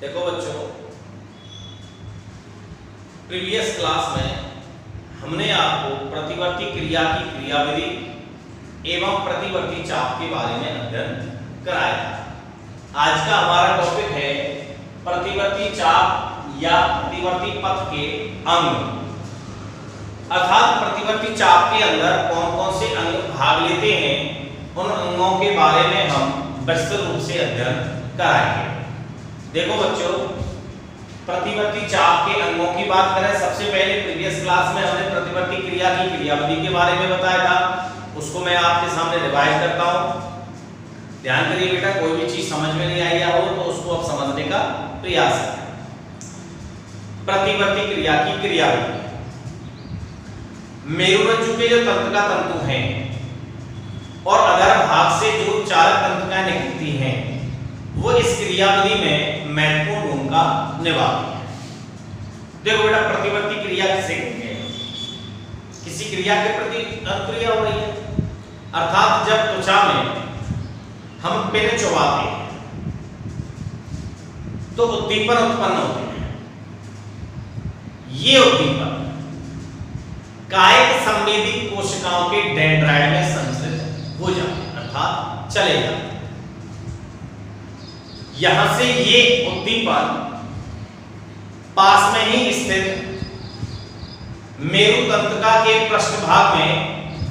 देखो बच्चों, previous class में हमने आपको प्रतिवर्ती क्रिया की क्रियाविधि एवं प्रतिवर्ती चाप के बारे में अध्ययन कराया। आज का हमारा टॉपिक है प्रतिवर्ती चाप या प्रतिवर्ती पथ के अंग, अर्थात प्रतिवर्ती चाप के अंदर कौन कौन से अंग भाग लेते हैं, उन अंगों के बारे में हम विस्तृत रूप से अध्ययन कराएंगे। देखो बच्चों, प्रतिवर्ती चाप के अंगों की बात करें, सबसे पहले प्रीवियस क्लास में हमने प्रतिवर्ती क्रिया की क्रियाविधि के बारे में बताया था, उसको मैं आपके सामने रिवाइज करता हूं। ध्यान करिए बेटा, कोई भी चीज समझ में नहीं आई हो तो उसको अब समझने का प्रयास करें। प्रतिवर्ती क्रिया की क्रियाविधि, मेरुरज्जु के जो तंत्रिका तंतु हैं और अधर भाग से जो चालक तंत्रिकाएं निकलती हैं, वो इस क्रियाविधि में महत्वपूर्ण भूमिका निभाती है। देखो बेटा, प्रतिवर्ती क्रिया किसे कहते हैं? किसी क्रिया के प्रति अनुक्रिया हो रही है, अर्थात जब त्वचा में हम पेन चबाते हैं तो उद्दीपन उत्पन्न होते हैं। ये उद्दीपन कायिक संवेदी कोशिकाओं के डेंड्राइट में संचरित हो जाते हैं, अर्थात चले जाते हैं। यहां से ये उद्दीपन पास में ही स्थित मेरु तंत्रिका के पृष्ठभाग में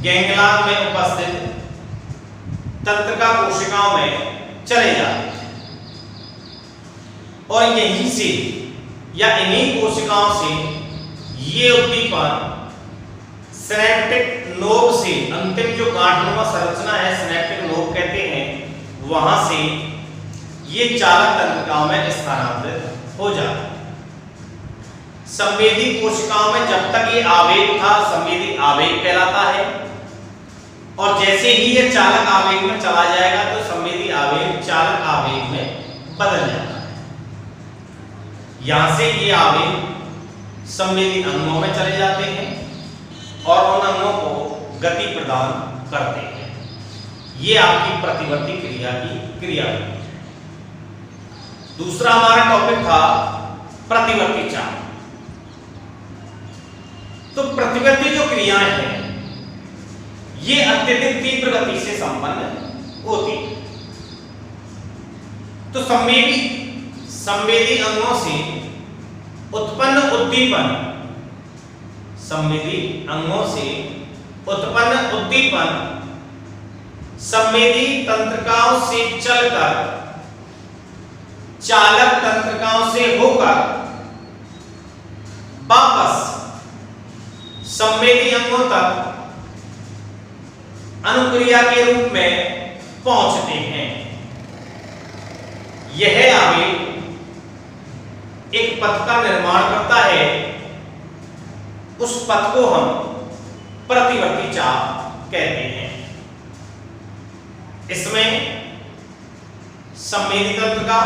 गैंगलान में उपस्थित तंत्रिका कोशिकाओं में चले जाते हैं और यहीं से या इन्हीं कोशिकाओं से ये उद्दीपन सिनेप्टिक नोब से, अंतिम जो गांठनुमा संरचना है सिनेप्टिक नोब कहते हैं, वहां से ये चालक तंत्रिकाओं में स्थानांतरित हो जाता है। संवेदी कोशिकाओं में जब तक ये आवेग था, संवेदी आवेग कहलाता है, और जैसे ही ये चालक आवेग में चला जाएगा तो संवेदी आवेग चालक आवेग में बदल जाता है। यहां से ये आवेग संवेदी अंगों में चले जाते हैं और उन अंगों को गति प्रदान करते हैं। ये आपकी प्रतिवर्ती क्रिया की क्रियाविधि। दूसरा हमारा टॉपिक था प्रतिवर्ती चाप। तो प्रतिवर्ती जो क्रियाएं हैं ये अत्यधिक तीव्र गति से संपन्न होती है। तो संवेदी अंगों से उत्पन्न उद्दीपन, संवेदी अंगों से उत्पन्न उद्दीपन संवेदी तंत्रिकाओं से चलकर चालक तंत्रिकाओं से होकर वापस संवेदी अंगों तक अनुक्रिया के रूप में पहुंचते हैं। यह आवेग एक पथ का निर्माण करता है, उस पथ को हम प्रतिवर्ती चाप कहते हैं। इसमें संवेदी तंत्रिका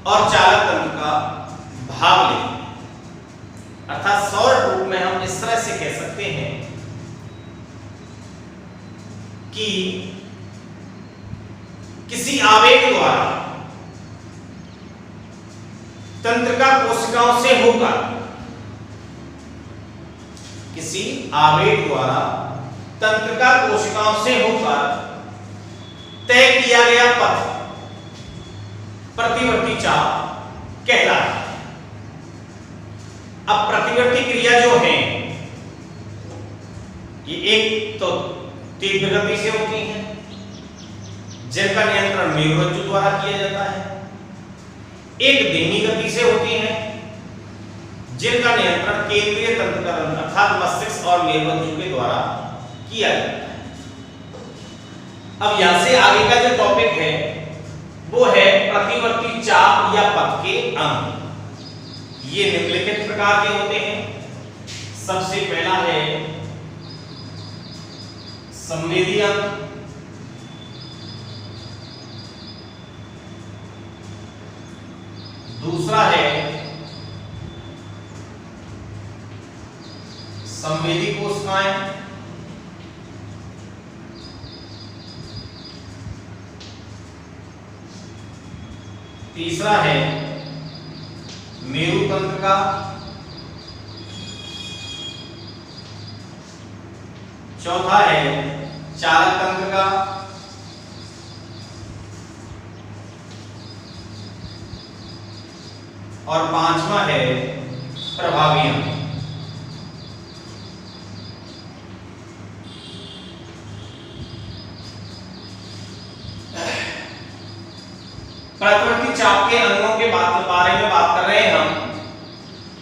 और चालक तंत्रिका भाग लेते हैं, अर्थात सौर रूप में हम इस तरह से कह सकते हैं कि किसी आवेग द्वारा तंत्रिका कोशिकाओं से होकर, किसी आवेग द्वारा तंत्रिका कोशिकाओं से होकर तय किया गया पथ प्रतिवर्ती चाप कहलाता है। अब प्रतिवर्ती क्रिया जो है ये एक तो तीव्र गति से होती है, जिनका नियंत्रण मेरुरज्जु द्वारा किया जाता है। एक धीमी गति से होती है, जिनका नियंत्रण केंद्रीय तंत्रिका अर्थात मस्तिष्क और मेरुरज्जु के द्वारा किया जाता है। अब यहां से आगे का जो टॉपिक है वो है प्रतिवर्ती चाप या पथ के अंग। ये निम्नलिखित प्रकार के होते हैं। सबसे पहला है संवेदी अंग, दूसरा है संवेदी कोशिकाएं, तीसरा है मेरुतंत्र का, चौथा है चालक तंत्र का, और पांचवा है प्रभावी अंग। प्रतिवर्ती चाप के अंगों के बारे में बात कर रहे हैं हम।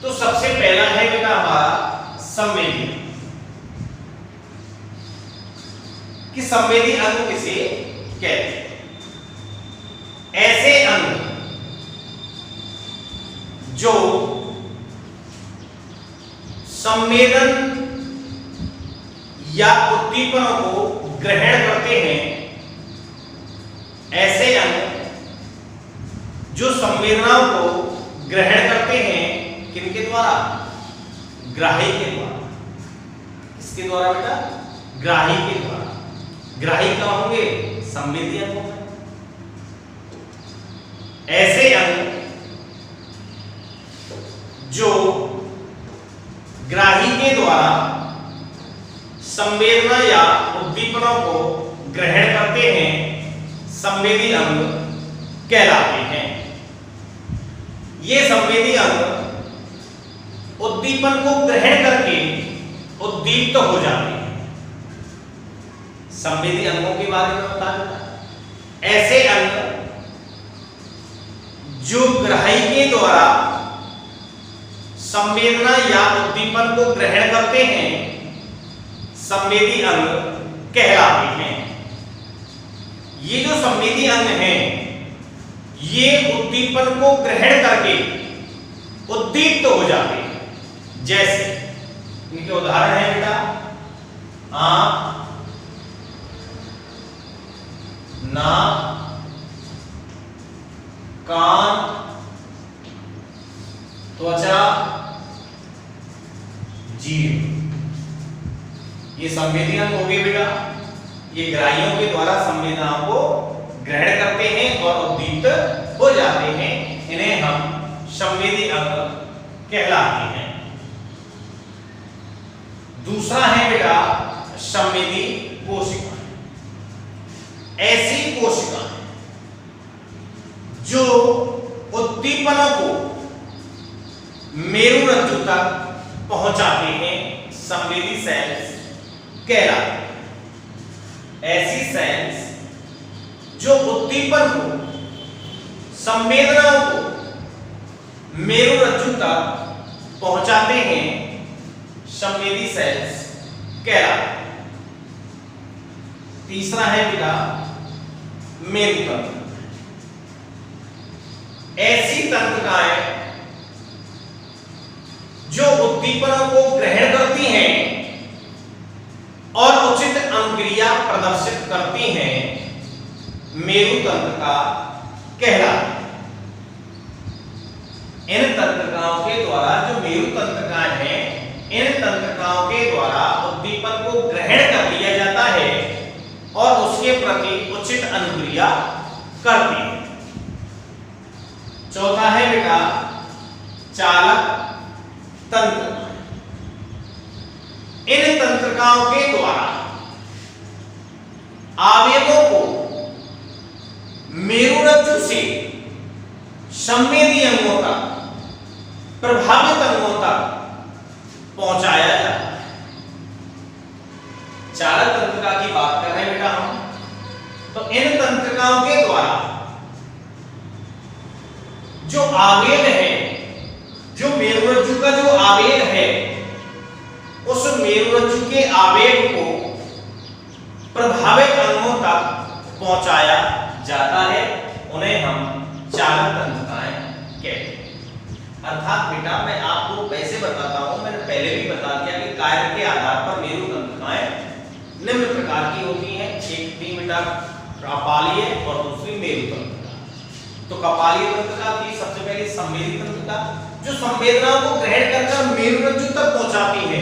तो सबसे पहला है बेटा हमारा संवेदी, कि संवेदी अंग किसे कहते हैं? ऐसे अंग जो संवेदन या उद्दीपनों को ग्रहण करते हैं, ऐसे अंग जो संवेदनाओं को ग्रहण करते हैं, किनके द्वारा? ग्राही के द्वारा। किसके द्वारा बेटा? ग्राही के द्वारा। ग्राही क्या होंगे? संवेदी अंग होंगे। ऐसे अंग जो ग्राही के द्वारा संवेदना या उद्दीपनों को ग्रहण करते हैं, संवेदी अंग कहलाते हैं। ये संवेदी अंग उद्दीपन को ग्रहण करके उद्दीप्त हो जाते हैं। संवेदी अंगों के बारे में बता देता। ऐसे अंग जो ग्राही के द्वारा संवेदना या उद्दीपन को ग्रहण करते हैं, संवेदी अंग कहलाते हैं। ये जो संवेदी अंग हैं, ये उद्दीपन को ग्रहण करके उद्दीप्त हो जाते हैं। जैसे इनके उदाहरण है बेटा आंख, नाक, कान, त्वचा, जीभ। ये संवेदी अंग हो गए बेटा। ये ग्राहियों के द्वारा संवेदनाओं को ग्रहण करते हैं और उद्दीप्त हो जाते हैं। इन्हें हम संवेदी अंग कहलाते हैं। दूसरा है बेटा संवेदी कोशिका। ऐसी कोशिकाएं जो उद्दीपनों को मेरुरज्जु तक पहुंचाते हैं, संवेदी सेल्स कहलाते हैं। ऐसी सेल्स जो उद्दीपन को, संवेदनाओं को मेरुरज्जु तक पहुंचाते हैं, संवेदी सेल्स कहलाते हैं। तीसरा है बेटा मेरुतंत्र। ऐसी तंत्रिकाएं जो उद्दीपनों को ग्रहण करती हैं और उचित अंगक्रिया प्रदर्शित करती हैं, मेरुतंत्रिका कहलाती है। इन तंत्रिकाओं के द्वारा, जो मेरुतंत्रिकाएं हैं, इन तंत्रिकाओं के द्वारा उद्दीपन को ग्रहण कर लिया जाता है और उसके प्रति उचित अनुक्रिया करती है। चौथा है बेटा चालक तंत्र। इन तंत्रिकाओं के द्वारा अवयवों को मेरुरज्जु से संवेदी अंगों तक, प्रभावित अंगों तक पहुंचाया जाता है। चालक तंत्रिका की बात कर रहे हैं बेटा हम। तो इन तंत्रिकाओं के द्वारा जो आवेग है, जो मेरुरज्जु का जो आवेग है, उस मेरुरज्जु के आवेग को प्रभावित अंगों तक पहुंचाया जाता है। उन्हें हम चालक तंत्रिकाएं कहते हैं। अर्थात बेटा मैं आपको वैसे बताता हूं, मैंने पहले भी बता दिया कि कार्य के आधार पर मेरु तंत्रिकाएं निम्न प्रकार की होती हैं। एक थी बेटा कपालीय और दूसरी मेरु तंत्रिका। तो कपालीय तंत्रिका थी सबसे पहले संवेदी तंत्रिका, जो संवेदनाओं को ग्रहण कर मेरुरज्जु तक पहुंचाती है,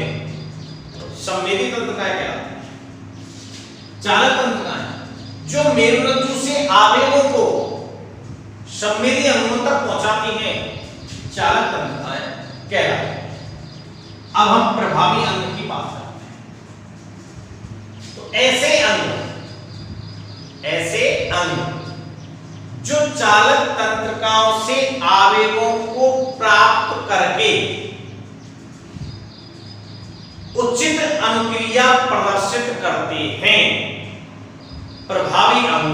संवेदी तंत्रिकाएं कहलाती हैं। चालक तंत्रिकाएं जो मेरुरज्जु से आवेगों को संवेदी अंगों तक पहुंचाती हैं, चालक तंत्रिकाएं कहलाती हैं। अब हम प्रभावी अंग की बात करते हैं। तो ऐसे अंग जो चालक तंत्रिकाओं से आवेगों को प्राप्त करके उचित अनुक्रिया प्रदर्शित करते हैं, प्रभावी अंग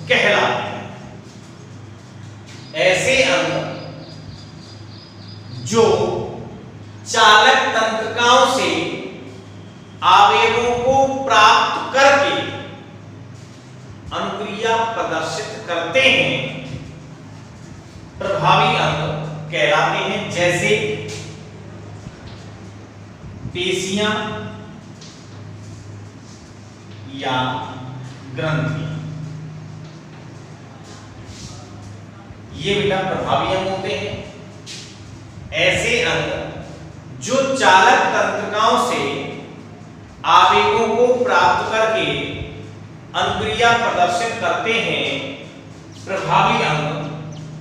कहलाते हैं। ऐसे अंग जो चालक तंत्रिकाओं से आवेगों को प्राप्त करके अनुक्रिया प्रदर्शित करते हैं, प्रभावी अंग कहलाते हैं। जैसे पेशियां या ग्रंथियां, ये बेटा प्रभावी अंग होते हैं। ऐसे अंग जो चालक तंत्रिकाओं से आवेगों को प्राप्त करके अनुक्रिया प्रदर्शित करते हैं, प्रभावी अंग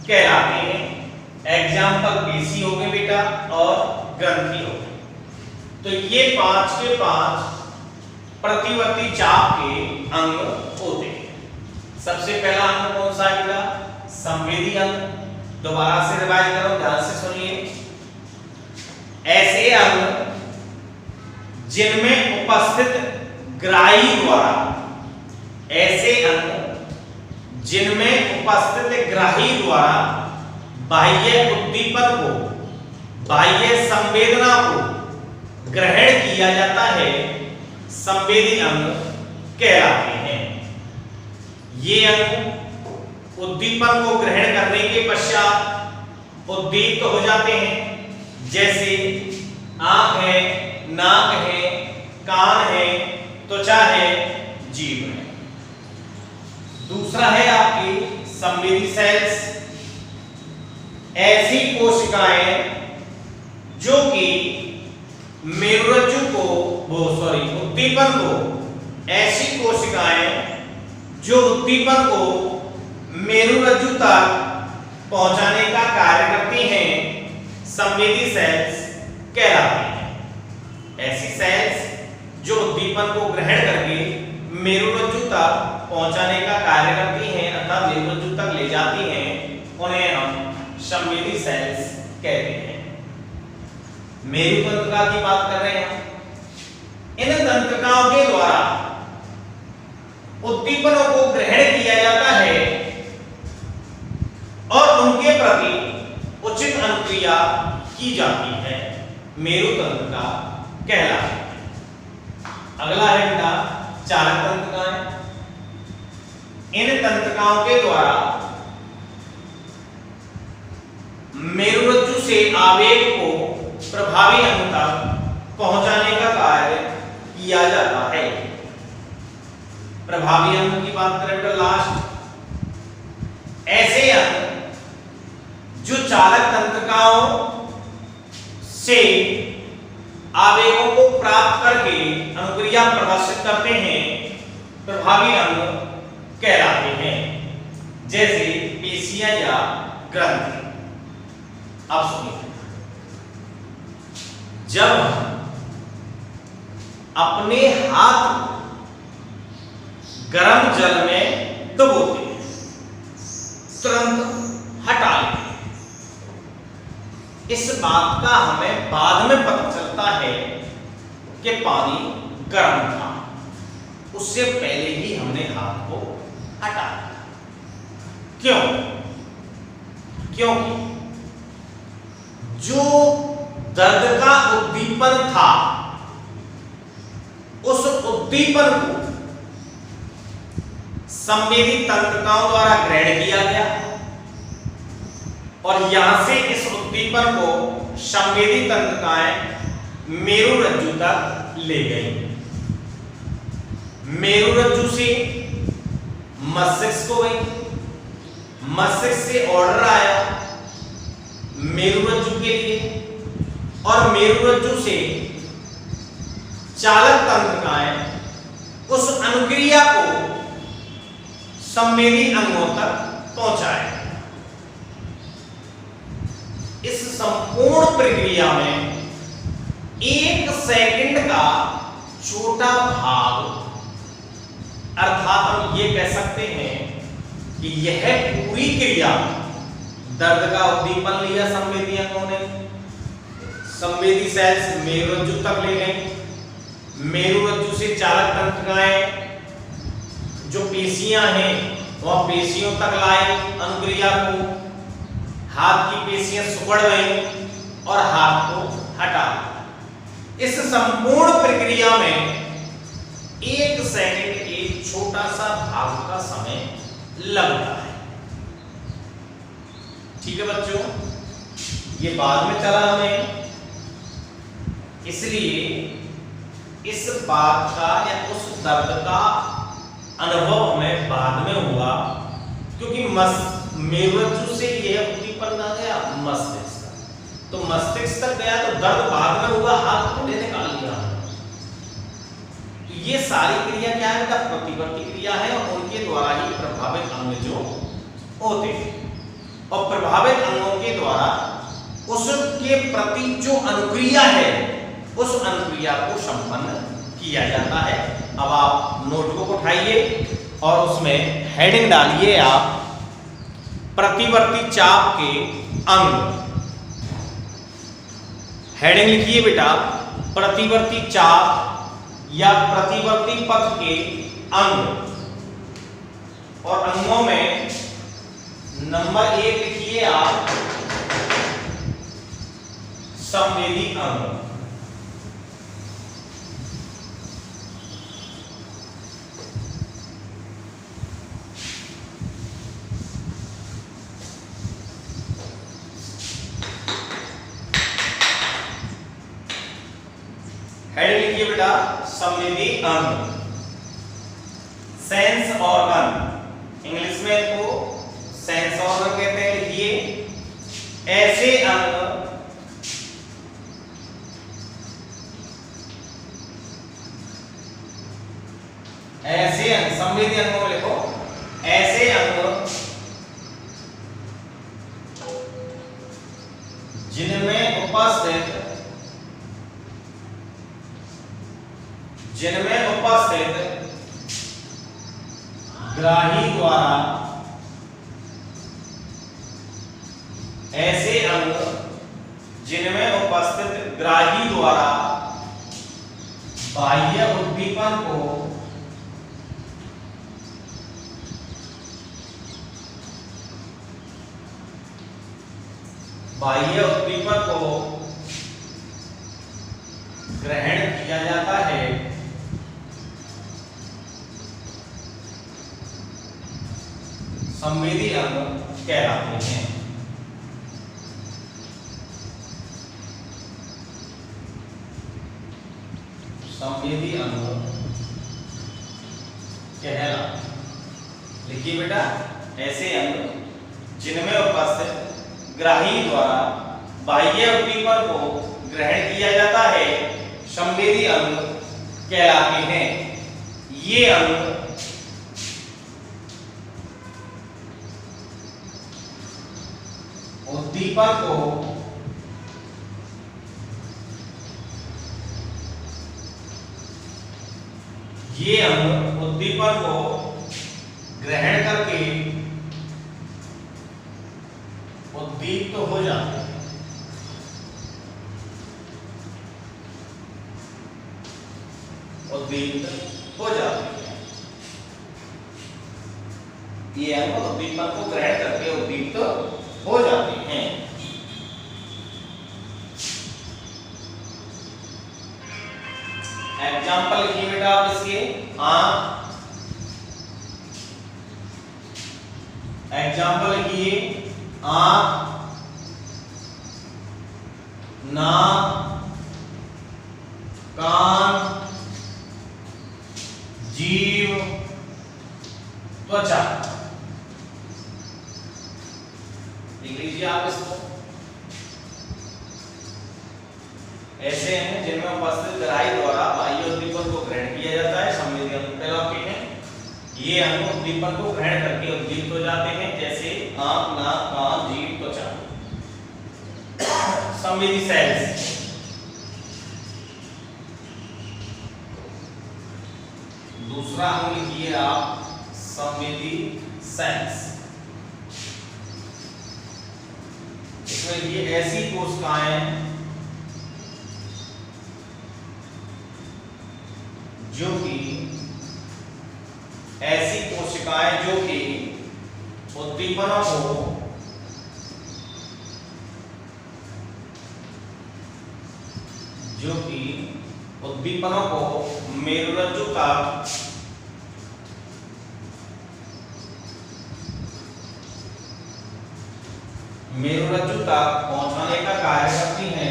कहलाते हैं। एग्जाम्पल पेशी हो गए बेटा और ग्रंथि हो गए। तो ये 5 के 5 प्रतिवर्ती चाप के अंग होते हैं। सबसे पहला अंग कौन सा है बेटा? संवेदी अंग। दोबारा से रिवाइज करो, ध्यान से सुनिए। ऐसे अंग जिनमें उपस्थित ग्राही द्वारा, ऐसे अंग जिनमें उपस्थित ग्राही द्वारा बाह्य उद्दीपन को, बाह्य संवेदना को ग्रहण किया जाता है, संवेदी अंग कहलाते हैं। ये अंग उद्दीपन को ग्रहण करने के पश्चात उद्दीप्त हो जाते हैं। जैसे आंख है, नाक है, कान है, त्वचा है, जीभ है। दूसरा है आपकी संवेदी सेल्स। ऐसी कोशिकाएं जो कि मेरुरज्जु को उद्दीपन को, ऐसी कोशिकाएं जो उद्दीपन को मेरुरज्जु तक पहुंचाने का कार्य करती हैं, संवेदी सेल्स कहलाती हैं। ऐसी सेल्स जो उद्दीपन को ग्रहण करके मेरुरज्जु तक पहुंचाने का कार्य करती हैं अर्थात मेरुरज्जु तक ले जाती हैं, उन्हें हम संवेदी सेल्स कहते हैं। मेरु तंत्रिका की बात कर रहे हैं। इन तंत्रिकाओं के द्वारा उद्दीपनों को ग्रहण किया जाता है और उनके प्रति उचित अनुक्रिया की जाती है, मेरु तंत्रिका कहलाती है। अगला है बेटा चालक तंत्रिकाएं। इन तंत्रिकाओं के द्वारा मेरुरज्जु से आवेग को प्रभावी अंग तक पहुंचाने का कार्य किया जाता है। प्रभावी अंग की बात करें बेटा लास्ट, ऐसे अंग जो चालक तंत्रिकाओं से आवेगों को प्राप्त करके अनुक्रिया प्रदर्शित करते हैं, प्रभावी अंग कहलाते हैं। जैसे पेशियां या ग्रंथि। अब सुनिए, जब अपने हाथ गर्म जल में डुबोते हैं, तुरंत हटा लेते हैं। इस बात का हमें बाद में पता चलता है कि पानी गर्म था, उससे पहले ही हमने हाथ को हटा लिया। क्यों? क्योंकि जो दर्द का उद्दीपन था, उस उद्दीपन को संवेदी तंत्रिकाओं द्वारा ग्रहण किया गया और यहां से इस उद्दीपन को संवेदी तंत्रिकाएं मेरुरज्जु तक ले गई। मेरुरज्जु से मस्तिष्क को गई, मस्तिष्क से ऑर्डर आया मेरुरज्जु के लिए और मेरुरज्जु से चालक तंत्रिकाएं उस अनुक्रिया को संवेदी अंगों तक पहुंचाए। इस संपूर्ण प्रक्रिया में 1 सेकंड का छोटा भाग, अर्थात हम ये कह सकते हैं कि यह पूरी क्रिया, दर्द का उद्दीपन लिया संवेदी अंगों ने, संवेदी सेल्स मेरुरज्जु तक ले गए, मेरुरज्जु से चालक तंत्रिकाएं जो पेशियां हैं वह पेशियों तक लाए अनुक्रिया को, हाथ की पेशियां सुकड़ गई और हाथ को हटा। इस संपूर्ण प्रक्रिया में 1 सेकंड के छोटा सा भाग का समय लगता है। ठीक है बच्चों, ये बाद में चला हमें, इसलिए इस बात का या उस दर्द का अनुभव हमें बाद में हुआ, क्योंकि मेरुरज्जु से यह उद्दीपन आ गया मस्तिष्क तक, तो मस्तिष्क तक गया तो दर्द बाद में हुआ, हाथ को निकाल लिया। ये सारी क्रिया क्या है, प्रतिवर्ती क्रिया है और उनके द्वारा ही प्रभावित अंग जो होते हैं, और प्रभावित अंगों के द्वारा उसके प्रति जो अनुक्रिया है उस अनुक्रिया को संपन्न किया जाता है। अब आप नोटबुक उठाइए और उसमें हेडिंग डालिए आप प्रतिवर्ती चाप के अंग। हेडिंग लिखिए बेटा, प्रतिवर्ती चाप या प्रतिवर्ती पथ के अंग, और अंगों में नंबर 1 लिखिए आप संवेदी अंग। हेड लिखिए बेटा संवेदी अंग, सेंस ऑर्गन, इंग्लिश में इसको सेंस ऑर्गन कहते हैं। लिखिए ऐसे अंग संवेदी अंगों में लिखो ऐसे अंग जिनमें उपस्थित ग्राही द्वारा, ऐसे अंग जिनमें उपस्थित ग्राही द्वारा बाह्य उद्दीपन को ग्रहण किया जाता है, संवेदी अंग कहलाते हैं। संवेदी अंग कहलाते। लिखिए बेटा ऐसे अंग जिनमें उपस्थित ग्राही द्वारा बाह्य उद्दीपन को ग्रहण किया जाता है, संवेदी अंग कहलाते हैं। ये अंग उद्दीपन को ग्रहण करके उद्दीप्त हो जाते हैं। ये अंग उद्दीपन को ग्रहण करके उद्दीप्त हो जाते हैं। एग्जाम्पल लिखिए बेटा आप इसके, आंख, एग्जाम्पल लिखिए आंख, नाक, कान, जीभ, त्वचा। लिख लीजिए आप इसको। ऐसे हैं जिनमें उपस्थित ग्राही द्वारा बाह्य उद्दीपन को ग्रहण किया जाता है, संवेदी अंग कहलाते हैं। ये अंग उद्दीपन को ग्रहण करके उद्दीप्त हो जाते हैं, जैसे आंख, नाक, कान, जीभ, त्वचा। संवेदी सेल्स। दूसरा अंग लिखिए आप संवेदी सेल्स। इसमें ये ऐसी कोशिकाएं जो कि उद्दीपनों को मेरुरज्जु तक पहुंचाने का कार्य करती हैं।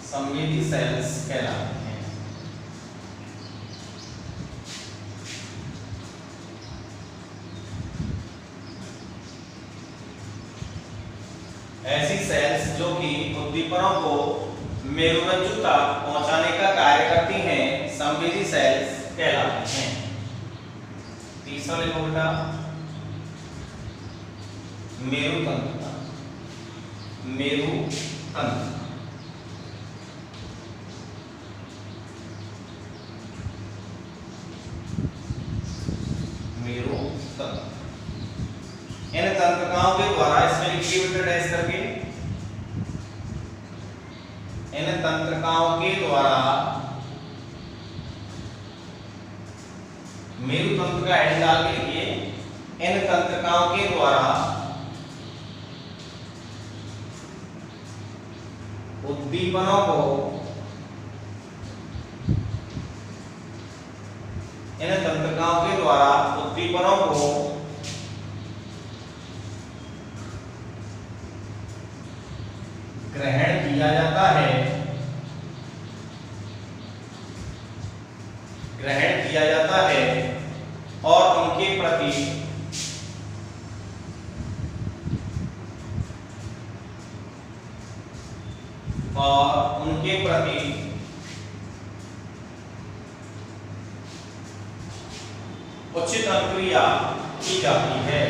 संवेदी सेल्स कहलाती हैं। ऐसी सेल्स जो कि उद्दीपनों को मेरुरज्जु तक पहुंचाने का कार्य करती हैं, संवेदी सेल्स कहलाती हैं। तीसरा लिखो बेटा मेरुतंत्र। मेरुतंत्र इन तंत्रिकाओं के द्वारा, इसमें लिखिए बेटा डैश करके, इन तंत्रिकाओं के द्वारा मेरुतंत्र का हेड डाल के लिखिए, इन तंत्रिकाओं के द्वारा उद्दीपनों को ग्रहण किया जाता है, और उनके प्रति उचित अनुक्रिया की जाती है।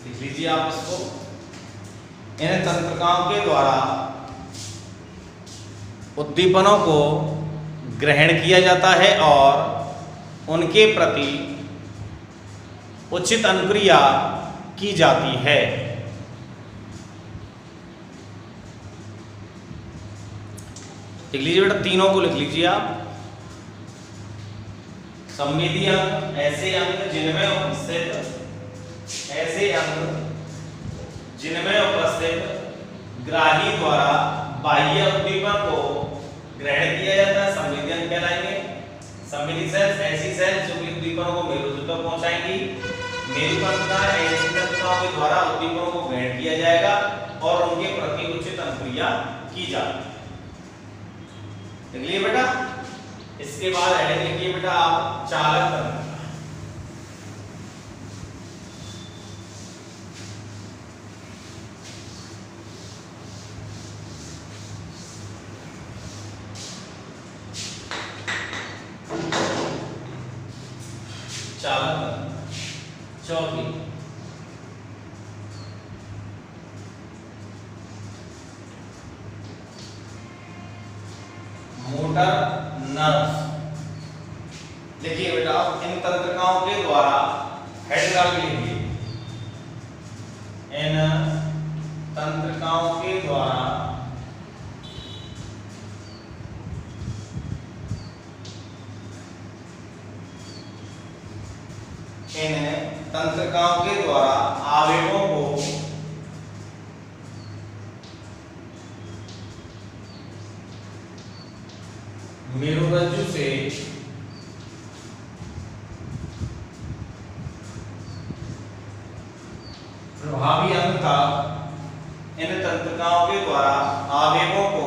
लिख लीजिए आप इसको। इन तंत्रिकाओं के द्वारा उद्दीपनों को ग्रहण किया जाता है और उनके प्रति उचित अनुक्रिया की जाती है। लिख लीजिए बेटा, तीनों को लिख लीजिए आप। संवेदी अंग ऐसे अंग जिनमें उपस्थित ग्राही द्वारा बाह्य उद्दीपन को ग्रहण किया जाता है, संवेदी अंग कहलाएंगे। संवेदी सेल्स ऐसी सेल्स जो कि उद्दीपनों को मेरुरज्जु तक पहुंचाएंगी। मेरुतंत्रिका ऐसी तंत्रिकाओं के द्वारा उद्दीपनों को ग्रहण किया जाएगा और उनके प्रति उचित अनुक्रिया की जाएगी। लिखिए बेटा। इसके बाद हेडिंग लिखिए बेटा आप चालक तंत्र। चौथी मोटर नर्व्स। देखिए बेटा, इन तंत्रिकाओं के द्वारा हेड डाल के लिखिए, इन तंत्रिकाओं के द्वारा आवेगों को मेरुरज्जु से प्रभावी अंग तक इन तंत्रिकाओं के द्वारा आवेगों को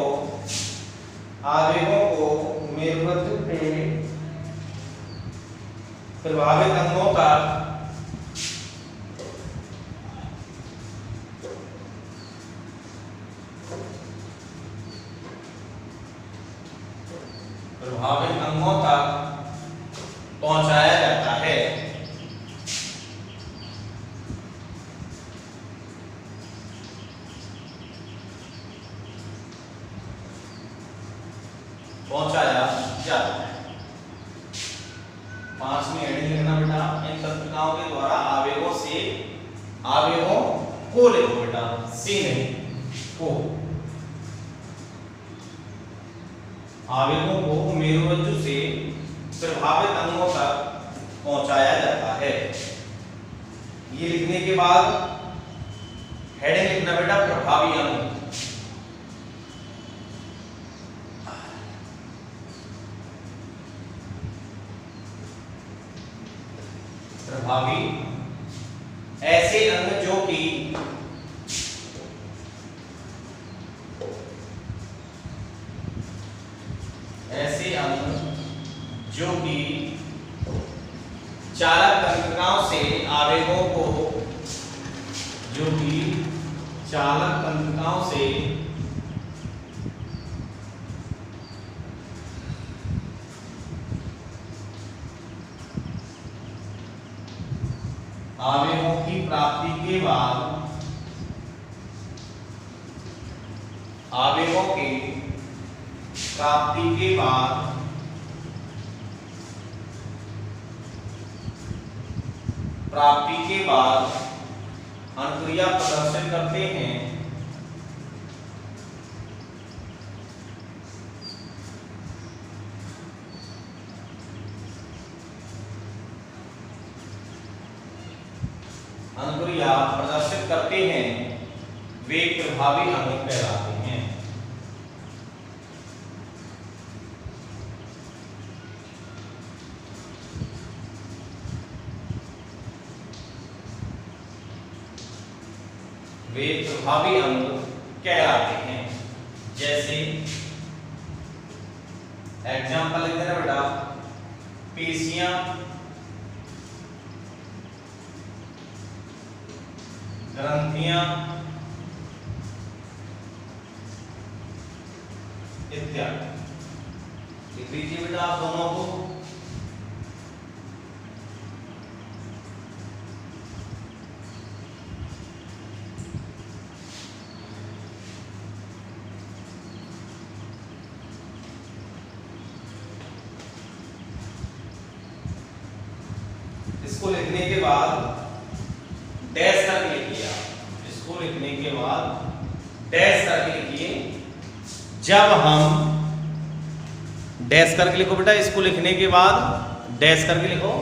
मेरुरज्जु के प्रभावित अंगों तक पहुंचाया जाता है। पहुंचाया जाता है। 5 में हेडिंग लिखना बेटा, इन तंत्रिकाओं के द्वारा आवेगों को लिखो बेटा, सी नहीं को। आवेगों को मेरुरज्जु से प्रभावित अंगों तक पहुंचाया जाता है। ये लिखने के बाद हेडिंग लिखना बेटा, प्रभावी अंग। प्रभावी ऐसे अंग जो कि चालक तंत्रिकाओं से आवेगों को आवेगों की प्राप्ति के बाद अनुक्रिया प्रदर्शित करते हैं। अनुक्रिया प्रदर्शित करते हैं, वे प्रभावी अंग कहलाते हैं। वे प्रभावी अंग कहलाते हैं। जैसे एग्जाम्पल लिख देना बेटा, पेशियां, ग्रंथियां इत्यादि। लिख लीजिए बेटा आप दोनों को। इसको लिखने के बाद डैश करके लिखिए आप। इसको लिखने के बाद डैश करके लिखिए। जब हम डैश करके लिखो बेटा, इसको लिखने के बाद डैश करके लिखो।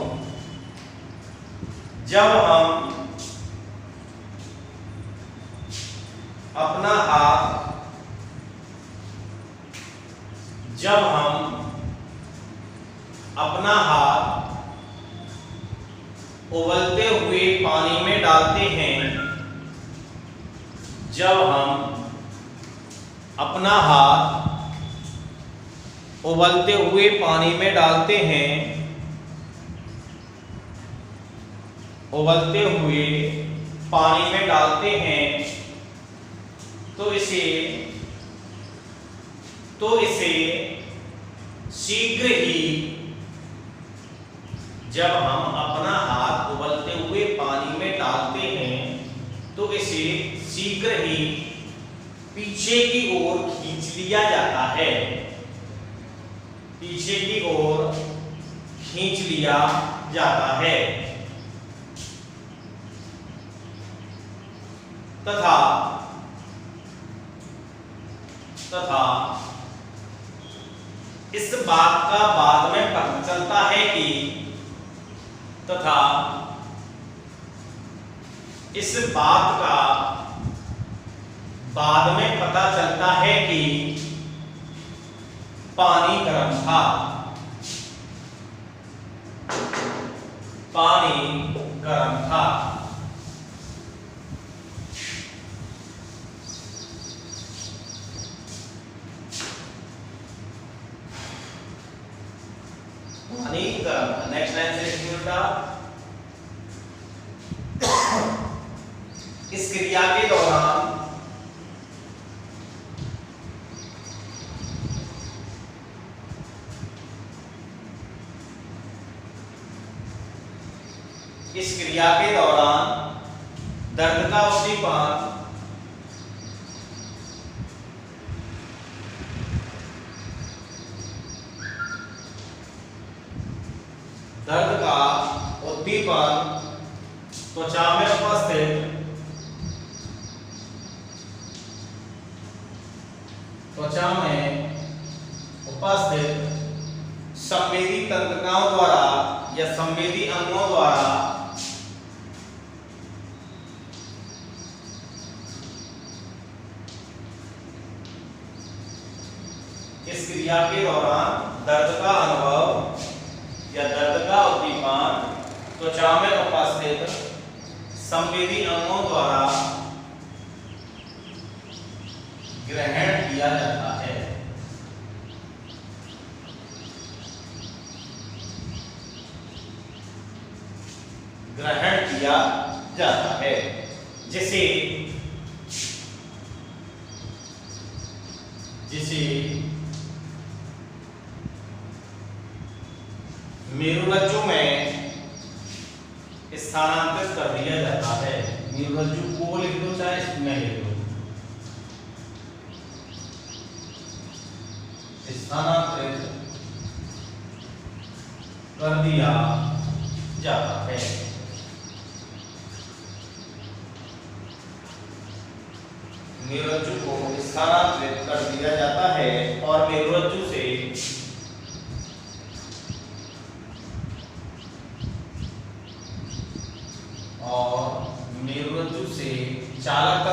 जब हम अपना हाथ उबलते हुए पानी में डालते हैं, जब हम अपना हाथ उबलते हुए पानी में डालते हैं, तो इसे शीघ्र ही, जब हम अपना हाथ उबलते हुए पानी में डालते हैं तो इसे शीघ्र ही पीछे की ओर खींच लिया जाता है। पीछे की ओर खींच लिया जाता है तथा इस बात का बाद में पता चलता है कि इस बात का बाद में पता चलता है कि पानी गर्म था। पानी गर्म था। टाइम से मिलता। इस क्रिया के दौरान दर्द का उद्दीपन त्वचा में उपस्थित संवेदी तंत्रिकाओं द्वारा या संवेदी अंगों द्वारा इस क्रिया के दौरान दर्द का अनुभव या दर्द का उद्दीपन त्वचा में उपस्थित संवेदी अंगों द्वारा ग्रहण किया जाता है। ग्रहण किया जाता है जिसे मेरुरज्जु में स्थानांतरित कर दिया जाता है। मेरुरज्जु को लिख दो चाहे इसमें लिख दो, स्थानांतरित कर दिया जाता है। मेरुरज्जु को स्थानांतरित कर दिया जाता है और मेरुरज्जु से चालक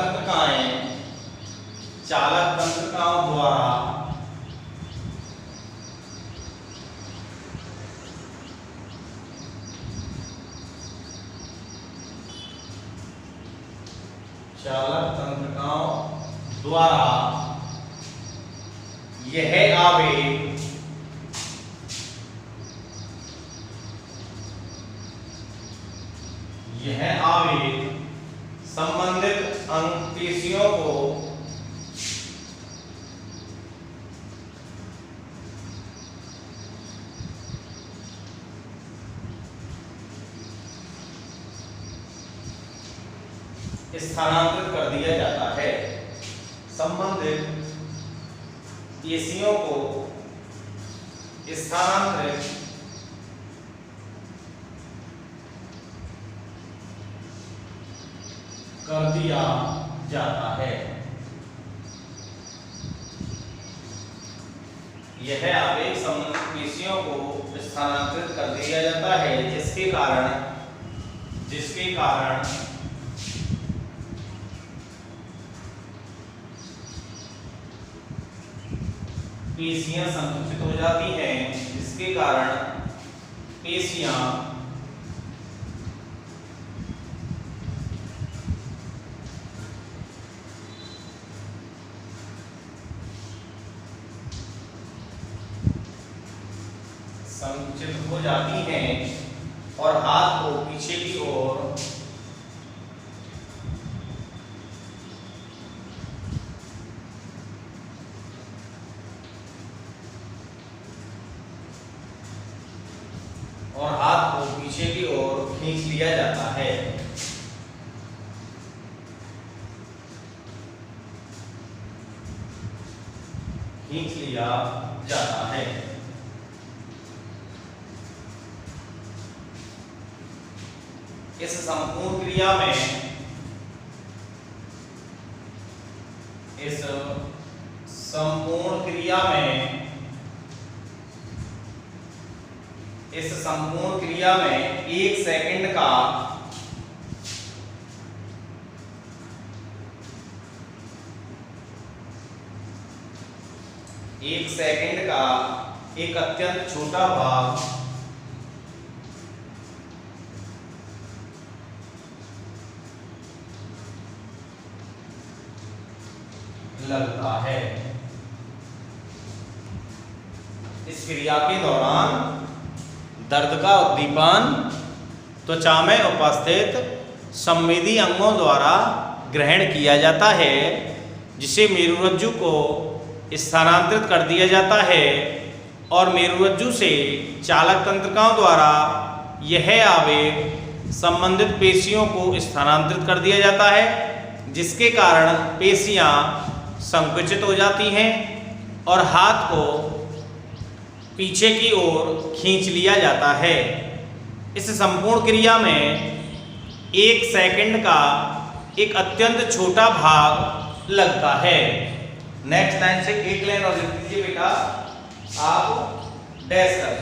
तंत्रिकाओं द्वारा यह आवेग संबंधित अंग पेशियों को स्थानांतरित कर दिया जाता है। संबंधित पेशियों को स्थानांतरित कर दिया जाता है। यह आवेग संबंधित पेशियों को स्थानांतरित कर दिया जाता है जिसके कारण पेशियां संकुचित हो जाती हैं, जिसके कारण पेशियां संकुचित हो जाती हैं और हाथ को पीछे की ओर खींच लिया जाता है। खींच लिया जाता है। इस संपूर्ण क्रिया में इस संपूर्ण क्रिया में 1 सेकंड का एक अत्यंत छोटा भाग लगता है। इस क्रिया के दौरान दर्द का उद्दीपन त्वचा में उपस्थित संवेदी अंगों द्वारा ग्रहण किया जाता है, जिसे मेरुरज्जु को स्थानांतरित कर दिया जाता है और मेरुरज्जु से चालक तंत्रिकाओं द्वारा यह आवेग संबंधित पेशियों को स्थानांतरित कर दिया जाता है, जिसके कारण पेशियां संकुचित हो जाती हैं और हाथ को पीछे की ओर खींच लिया जाता है। इस संपूर्ण क्रिया में 1 सेकंड का एक अत्यंत छोटा भाग लगता है। नेक्स्ट लाइन से एक लाइन और लिख दीजिए बेटा, आप डैश कर।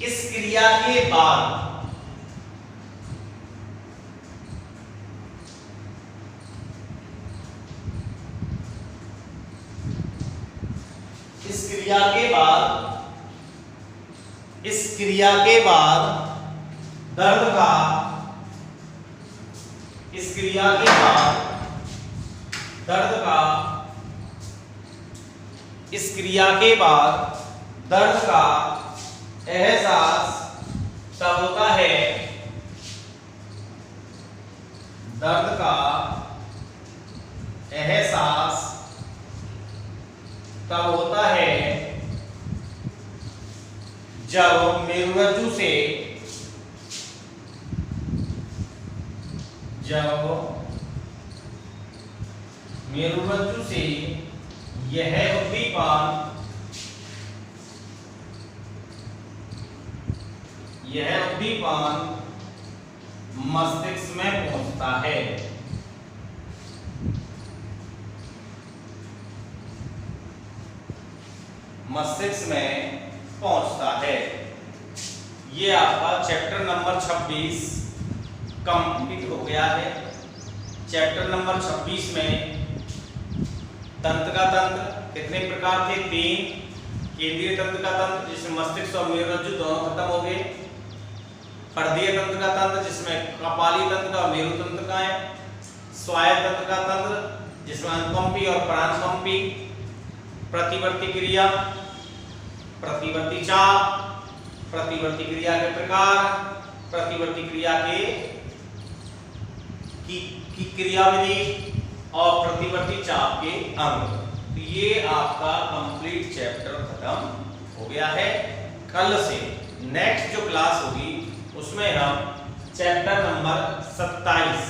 इस क्रिया के बाद इस क्रिया के बाद दर्द का एहसास तब होता है, दर्द का एहसास तब होता है जब मेरुरज्जु से यह उद्दीपन मस्तिष्क में पहुंचता है। ये आपका चैप्टर नंबर 26 कंप्लीट हो गया है। चैप्टर नंबर 26 में तंत्र का तंत्र कितने प्रकार थे? 3। केंद्रीय तंत्र का तंत्र जिसमें मस्तिष्क और मेरुरज्जु दोनों खत्म हो गए। पर्दीय तंत्र का तंत्र जिसमें कपाली तंत्र और मेरु तंत्र का है। स्वायत्त तंत्र का तंत्र जिसमें अनुकंपी और परानुकंपी। प्रतिवर्ती क्रिया, प्रतिवर्ती चाप, प्रतिवर्ती क्रिया के प्रकार, प्रतिवर्ती क्रिया की क्रियाविधि और प्रतिवर्ती चाप के अंग। तो ये आपका कंप्लीट चैप्टर खत्म हो गया है। कल से नेक्स्ट जो क्लास होगी उसमें हम चैप्टर नंबर 27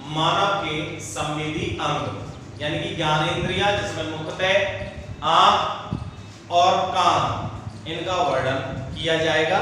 मानव के संवेदी अंग यानी कि ज्ञानेंद्रियां, जिसमें मुख्यतः आंख और कान, इनका वर्णन किया जाएगा।